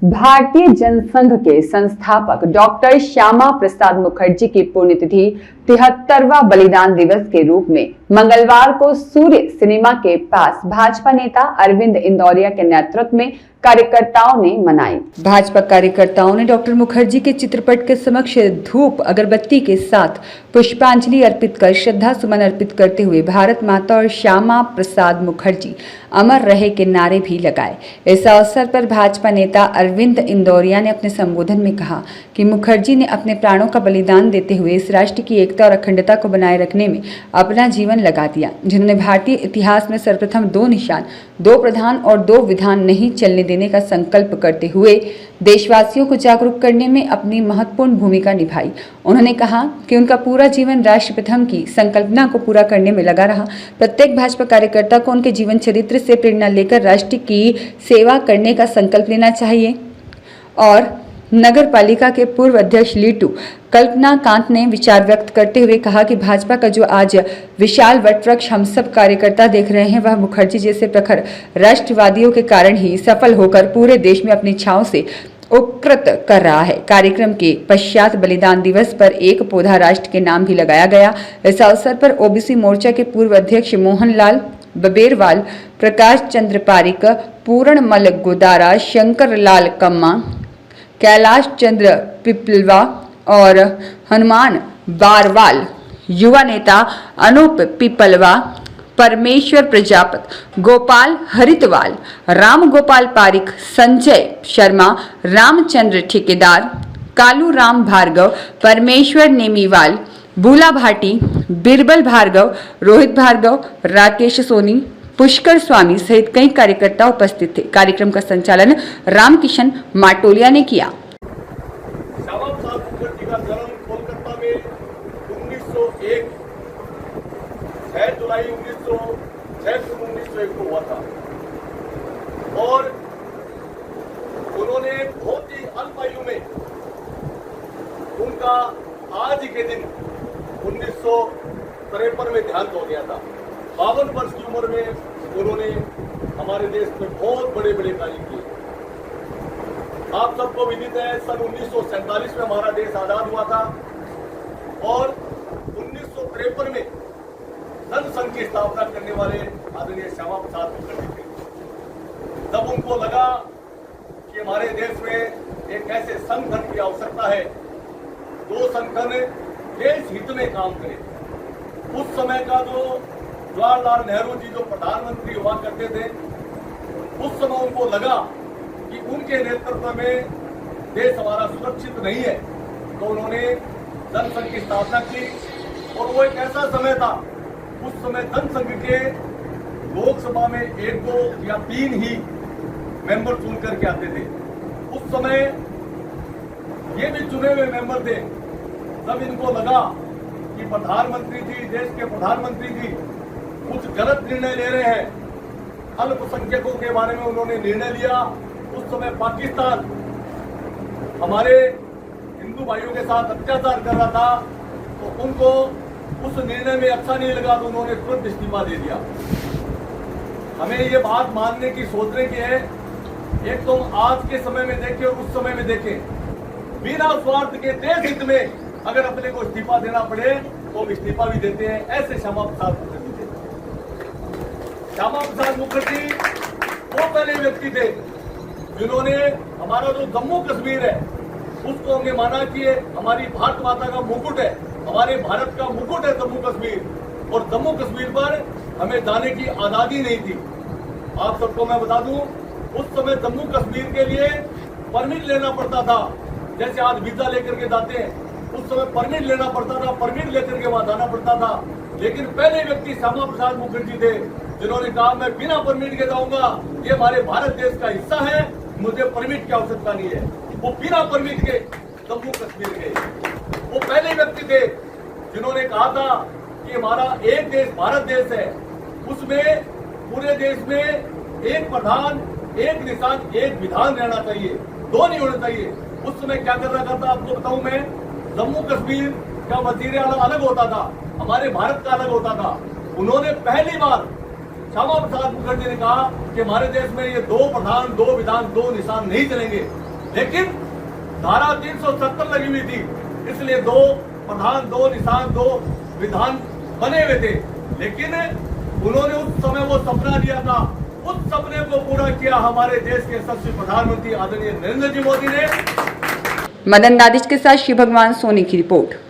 भारतीय जनसंघ के संस्थापक डॉक्टर श्यामा प्रसाद मुखर्जी की पुण्यतिथि 73वां बलिदान दिवस के रूप में मंगलवार को सूर्य सिनेमा के पास भाजपा नेता अरविंद इंदौरिया के नेतृत्व में कार्यकर्ताओं ने मनाई। भाजपा कार्यकर्ताओं ने डॉक्टर मुखर्जी के चित्रपट के समक्ष धूप अगरबत्ती के साथ पुष्पांजलि अर्पित कर श्रद्धा सुमन अर्पित करते हुए भारत माता और श्यामा प्रसाद मुखर्जी अमर रहे के नारे भी लगाए। इस अवसर पर भाजपा नेता अरविंद इंदौरिया ने अपने संबोधन में कहा कि मुखर्जी ने अपने प्राणों का बलिदान देते हुए इस राष्ट्र की एकता और अखंडता को बनाए रखने में अपना जीवन लगा दिया, जिन्होंने भारतीय इतिहास में सर्वप्रथम 2 निशान, 2 प्रधान और 2 विधान नहीं चलने देने का संकल्प करते हुए देशवासियों को जागरूक करने में अपनी महत्वपूर्ण भूमिका निभाई। उन्होंने कहा कि उनका पूरा जीवन राष्ट्र प्रथम की संकल्पना को पूरा करने में लगा रहा। प्रत्येक भाजपा कार्यकर्ता को उनके जीवन चरित्र से प्रेरणा लेकर राष्ट्र की सेवा करने का संकल्प लेना चाहिए। और नगर पालिका के पूर्व अध्यक्ष लीटू कल्पना कांत ने विचार व्यक्त करते हुए कहा कि भाजपा का जो आज विशाल वटवृक्ष हम सब कार्यकर्ता देख रहे हैं, वह मुखर्जी जैसे प्रखर राष्ट्रवादियों के कारण ही सफल होकर पूरे देश में अपनी छांव से उपकृत कर रहा है। कार्यक्रम के पश्चात बलिदान दिवस पर एक पौधा राष्ट्र के नाम भी लगाया गया। इस अवसर पर ओबीसी मोर्चा के पूर्व अध्यक्ष मोहनलाल बबेरवाल, प्रकाश चंद्र पारिक, पूर्णमल गोदारा, शंकर लाल कम्मा, कैलाश चंद्र पिपलवा और हनुमान बारवाल, युवा नेता अनूप पिपलवा, परमेश्वर प्रजापति, गोपाल हरितवाल, राम गोपाल पारिक, संजय शर्मा, रामचंद्र ठेकेदार, कालू राम भार्गव, परमेश्वर नेमीवाल, भूला भाटी, बिरबल भार्गव, रोहित भार्गव, राकेश सोनी, पुष्कर स्वामी सहित कई कार्यकर्ता उपस्थित थे। कार्यक्रम का संचालन रामकिशन माटोलिया ने किया। श्यामा प्रसाद मुखर्जी का जन्म कोलकाता में 1901 6 जुलाई 1901 को हुआ था और उन्होंने बहुत ही अल्प आयु में, उनका आज के दिन 1953 में देहांत हो गया था। 52 वर्ष की उम्र में उन्होंने हमारे देश में बहुत बड़े बड़े कार्य किए। आप सबको विदित है, सन 1947 में हमारा देश आजाद हुआ था और 1953 में जनसंघ की स्थापना करने वाले आदरणीय श्यामा प्रसाद मुखर्जी थे। जब उनको लगा कि हमारे देश में एक ऐसे संगठन की आवश्यकता है, जो संगठन देश हित में काम करे। उस समय का जो जवाहरलाल नेहरू जी जो प्रधानमंत्री हुआ करते थे, उस समय उनको लगा कि उनके नेतृत्व में देश हमारा सुरक्षित नहीं है, तो उन्होंने जनसंघ की स्थापना की। और वो एक ऐसा समय था, उस समय जनसंघ के लोकसभा में 1, 2 या 3 ही मेंबर चुन करके आते थे। उस समय ये भी चुने हुए मेंबर थे। जब इनको लगा कि प्रधानमंत्री जी, देश के प्रधानमंत्री जी कुछ गलत निर्णय ले रहे हैं, अल्पसंख्यकों के बारे में उन्होंने निर्णय लिया। उस समय पाकिस्तान हमारे हिंदू भाइयों के साथ अत्याचार कर रहा था, तो उनको उस निर्णय में अच्छा नहीं लगा, तो उन्होंने तुरंत इस्तीफा दे दिया। हमें ये बात मानने की, सोचने की है, एक तो आज के समय में देखें और उस समय में देखें, बिना स्वार्थ के देश हित में अगर अपने को इस्तीफा देना पड़े तो इस्तीफा भी देते हैं। ऐसे श्यामा प्रसाद मुखर्जी थे। श्यामा प्रसाद मुखर्जी वो पहले व्यक्ति थे जिन्होंने हमारा जो जम्मू कश्मीर है उसको हमने माना कि हमारी भारत माता का मुकुट है, हमारे भारत का मुकुट है जम्मू कश्मीर, और जम्मू कश्मीर पर हमें जाने की आजादी नहीं थी। आप सबको मैं बता दूं, उस समय जम्मू कश्मीर के लिए परमिट लेना पड़ता था। जैसे आज वीजा लेकर के जाते हैं, उस समय परमिट लेना पड़ता था, परमिट लेकर के वहां जाना पड़ता था। लेकिन पहले व्यक्ति श्यामा प्रसाद मुखर्जी थे जिन्होंने कहा मैं बिना परमिट के जाऊंगा, ये हमारे भारत देश का हिस्सा है, मुझे परमिट की आवश्यकता नहीं है। वो बिना परमिट के जम्मू कश्मीर गए। वो पहले व्यक्ति थे जिन्होंने कहा था कि हमारा एक देश भारत देश है, उसमें पूरे देश में एक प्रधान, एक निशान, एक विधान रहना चाहिए, 2 नहीं होना चाहिए। उस समय क्या कर रहा था आपको बताऊं मैं, जम्मू कश्मीर का वजीर आला अलग होता था, हमारे भारत का अलग होता था। उन्होंने पहली बार श्यामा प्रसाद मुखर्जी ने कहा कि हमारे देश में ये 2 प्रधान, 2 विधान, 2 निशान नहीं चलेंगे। लेकिन धारा 370 लगी हुई थी, इसलिए 2 प्रधान 2 निशान 2 विधान बने हुए थे। लेकिन उन्होंने उस समय वो सपना लिया था, उस सपने को पूरा किया हमारे देश के यशस्वी प्रधानमंत्री आदरणीय नरेंद्र जी मोदी ने। मदन दादिश के साथ शिव भगवान सोनी की रिपोर्ट।